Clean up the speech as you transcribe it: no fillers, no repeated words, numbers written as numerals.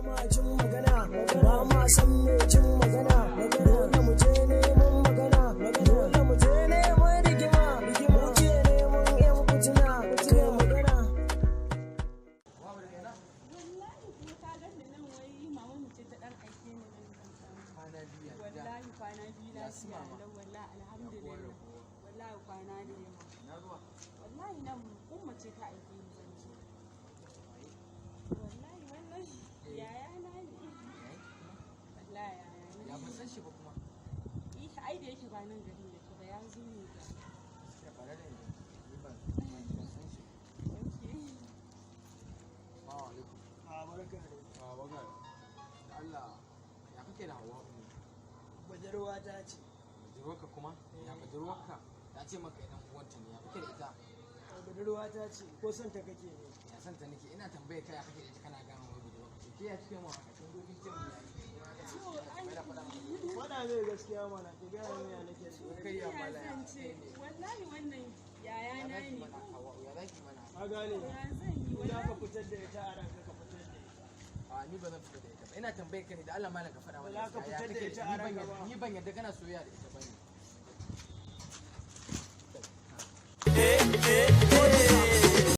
ma jin magana ba ma san me jin magana dole mu je neman magana dole mu je neman rigima mu je neman yan fitina ke magana. Wallahi kuma ka ga da nan wai mama mu ce ta dan aike ni nan kwana biyu wallahi kwana biyu lafiya lau wallahi alhamdulillah wallahi kwana da yawa na zuwa wallahi nan umma ce ta aike ni zan ce wallahi wannan yaya na ne wallahi yaya na ya ban san shi ba kuma ai da yake ba nan garin yake ba ya zo ne ga gaskiya ba da ni ban san shi assalamu alaikum Barka da baba Allah ya kake da hawa bajarwa ta ce budurwarka kuma ya budurwarka ta ce maka idan uwanta ne ya kake da ita budurwa ta ce ko son ta kake ne ya san ta nake ina tambaye kai ya kake da ita kana gama wai budurwarka ce ke ya kike mu haka kin dokin ce mu faɗa mai gaskiya mana ki gaya mai ya nake so kai ya mala zan ce wallahi wannan yaya na ne ya zaki mana ka gane ya zan yi za ka wallahi fitar da ita a ranka ka fitar da ita a ni ba zan fita da ita ba ina tambaye ka ne da Allah malam ka faɗa mana Ba za ka fitar da ita a ranka ba. ni ban yadda kana soyayya da ita bane